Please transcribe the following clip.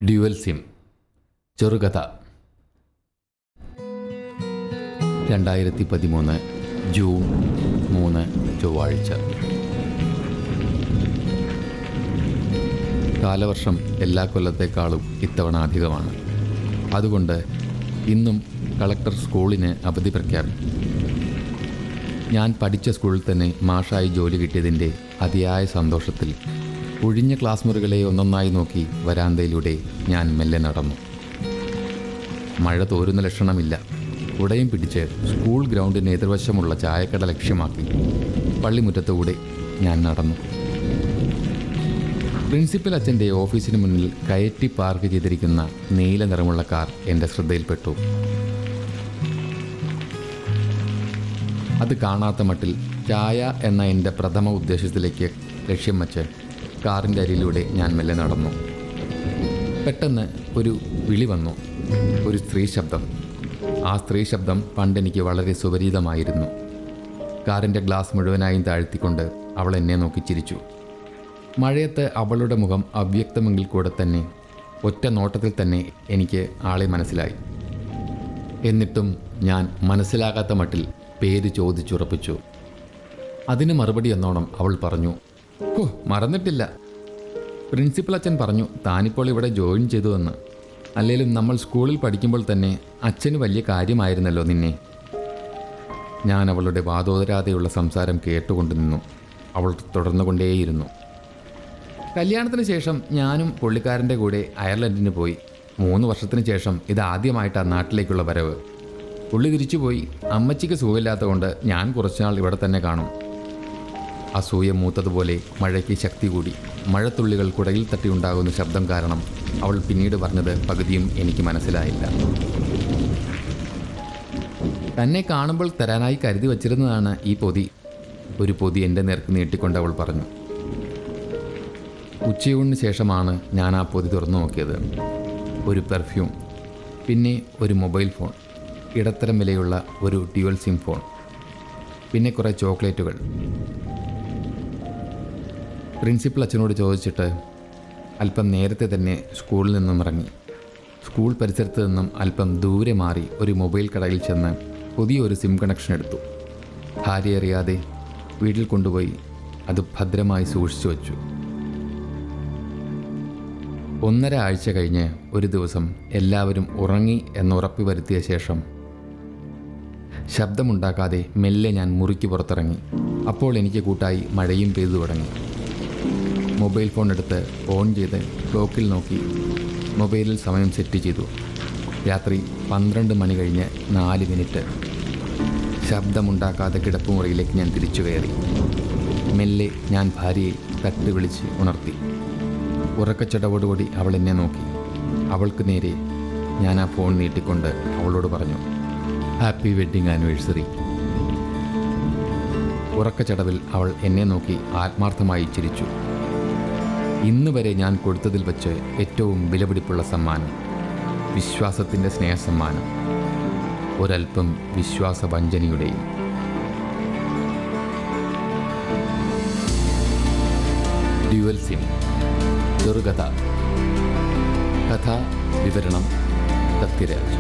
Dual SIM ചെറുകഥ 2013 June 3 ചൊവ്വാഴ്ച. കാലവർഷം എല്ലാ കൊല്ലത്തേക്കാളും ഇത്തവണ അധികമാണ്. അതുകൊണ്ട് ഇന്നും കളക്ടർ സ്കൂളിന് അവധി പ്രഖ്യാപിച്ചു. ഞാൻ പഠിച്ച സ്കൂളിൽ തന്നെ മാഷായി ജോലി കിട്ടിയതിൻ്റെ അതിയായ സന്തോഷത്തിൽ ഒഴിഞ്ഞ ക്ലാസ് മുറികളെ ഒന്നൊന്നായി നോക്കി വരാന്തയിലൂടെ ഞാൻ മെല്ലെ നടന്നു. മഴ തോരുന്ന ലക്ഷണമില്ല. കുടയും പിടിച്ച് സ്കൂൾ ഗ്രൗണ്ടിന് എതിർവശമുള്ള ചായക്കട ലക്ഷ്യമാക്കി പള്ളിമുറ്റത്തുകൂടെ ഞാൻ നടന്നു. പ്രിൻസിപ്പൽ അച്ഛൻ്റെ ഓഫീസിന് മുന്നിൽ കയറ്റി പാർക്ക് ചെയ്തിരിക്കുന്ന നീല നിറമുള്ള കാർ എൻ്റെ ശ്രദ്ധയിൽപ്പെട്ടു. അത് കാണാത്ത മട്ടിൽ ചായ എന്ന എൻ്റെ പ്രഥമ ഉദ്ദേശത്തിലേക്ക് ലക്ഷ്യം വച്ച് കാറിൻ്റെ അരിയിലൂടെ ഞാൻ മെല്ലെ നടന്നു. പെട്ടെന്ന് ഒരു വിളി വന്നു. ഒരു സ്ത്രീ ശബ്ദം. ആ സ്ത്രീ ശബ്ദം പണ്ടെനിക്ക് വളരെ സുപരിചിതമായിരുന്നു. കാറിൻ്റെ ഗ്ലാസ് മുഴുവനായും താഴ്ത്തിക്കൊണ്ട് അവൾ എന്നെ നോക്കി ചിരിച്ചു. മഴയത്ത് അവളുടെ മുഖം അവ്യക്തമെങ്കിൽ കൂടെ തന്നെ ഒറ്റ നോട്ടത്തിൽ തന്നെ എനിക്ക് ആളെ മനസ്സിലായി. എന്നിട്ടും ഞാൻ മനസ്സിലാകാത്ത മട്ടിൽ പേര് ചോദിച്ചുറപ്പിച്ചു. അതിന് മറുപടി എന്നോണം അവൾ പറഞ്ഞു, "ഓ, മറന്നിട്ടില്ല. പ്രിൻസിപ്പൽ അച്ഛൻ പറഞ്ഞു താനിപ്പോൾ ഇവിടെ ജോയിൻ ചെയ്തു എന്ന്. അല്ലെങ്കിലും നമ്മൾ സ്കൂളിൽ പഠിക്കുമ്പോൾ തന്നെ അച്ഛന് വലിയ കാര്യമായിരുന്നല്ലോ നിന്നെ." ഞാൻ അവളുടെ വാദോദരാതെയുള്ള സംസാരം കേട്ടുകൊണ്ട് നിന്നു. അവൾ തുടർന്നുകൊണ്ടേയിരുന്നു. കല്യാണത്തിന് ശേഷം ഞാനും പുള്ളിക്കാരൻ്റെ കൂടെ അയർലൻഡിന് പോയി. 3 വർഷത്തിന് ശേഷം ഇതാദ്യമായിട്ടാണ് നാട്ടിലേക്കുള്ള വരവ്. പുള്ളി തിരിച്ചുപോയി. അമ്മച്ചിക്ക് സുഖമില്ലാത്തതുകൊണ്ട് ഞാൻ കുറച്ചുനാൾ ഇവിടെ തന്നെ കാണും. അസൂയ മൂത്തതുപോലെ മഴയ്ക്ക് ശക്തി കൂടി. മഴത്തുള്ളികൾ കുടയിൽ തട്ടി ഉണ്ടാകുന്ന ശബ്ദം കാരണം അവൾ പിന്നീട് പറഞ്ഞത് പകുതിയും എനിക്ക് മനസ്സിലായില്ല. തന്നെ കാണുമ്പോൾ തരാനായി കരുതി വച്ചിരുന്നതാണ് ഈ പൊതി. ഒരു പൊതി എൻ്റെ നേർക്ക് നീട്ടിക്കൊണ്ട് അവൾ പറഞ്ഞു. ഉച്ചയൂണിന് ശേഷമാണ് ഞാൻ ആ പൊതി തുറന്നു നോക്കിയത്. ഒരു പെർഫ്യൂം, പിന്നെ ഒരു മൊബൈൽ ഫോൺ, ഇടത്തരം വിലയുള്ള ഒരു ഡ്യുവൽ സിം ഫോൺ, പിന്നെ കുറേ ചോക്ലേറ്റുകൾ. പ്രിൻസിപ്പൽ അച്ഛനോട് ചോദിച്ചിട്ട് അല്പം നേരത്തെ തന്നെ സ്കൂളിൽ നിന്നും ഇറങ്ങി. സ്കൂൾ പരിസരത്ത് നിന്നും അല്പം ദൂരെ മാറി ഒരു മൊബൈൽ കടയിൽ ചെന്ന് പുതിയൊരു സിം കണക്ഷൻ എടുത്തു. ഭാര്യ അറിയാതെ വീട്ടിൽ കൊണ്ടുപോയി അത് ഭദ്രമായി സൂക്ഷിച്ചു വച്ചു. 1.5 ആഴ്ച കഴിഞ്ഞ് ഒരു ദിവസം എല്ലാവരും ഉറങ്ങി എന്നുറപ്പി വരുത്തിയ ശേഷം ശബ്ദമുണ്ടാക്കാതെ മെല്ലെ ഞാൻ മുറിക്ക് പുറത്തിറങ്ങി. അപ്പോൾ എനിക്ക് കൂട്ടായി മഴയും പെയ്തു തുടങ്ങി. മൊബൈൽ ഫോൺ എടുത്ത് ഓൺ ചെയ്ത് ക്ലോക്കിൽ നോക്കി മൊബൈലിൽ സമയം സെറ്റ് ചെയ്തു. രാത്രി 12 മണി കഴിഞ്ഞ് 4 മിനിറ്റ്. ശബ്ദമുണ്ടാക്കാതെ കിടപ്പുമുറിയിലേക്ക് ഞാൻ തിരിച്ചു കയറി. മെല്ലെ ഞാൻ ഭാര്യയെ തട്ടി വിളിച്ച് ഉണർത്തി. ഉറക്കച്ചടവോടുകൂടി അവൾ എന്നെ നോക്കി. അവൾക്ക് നേരെ ഞാൻ ആ ഫോൺ നീട്ടിക്കൊണ്ട് അവളോട് പറഞ്ഞു, "ഹാപ്പി വെഡ്ഡിങ് ആനിവേഴ്സറി." ഉറക്കച്ചടവിൽ അവൾ എന്നെ നോക്കി ആത്മാർത്ഥമായി ചിരിച്ചു. ഇന്ന് വരെ ഞാൻ കൊടുത്തതിൽ വച്ച് ഏറ്റവും വിലപിടിപ്പുള്ള സമ്മാനം, വിശ്വാസത്തിൻ്റെ സ്നേഹസമ്മാനം, ഒരൽപ്പം വിശ്വാസവഞ്ചനയുടെയും. ഡ്യുവൽ സിം ചെറുകഥ. കഥ വിവരണം സത്യരാജ്.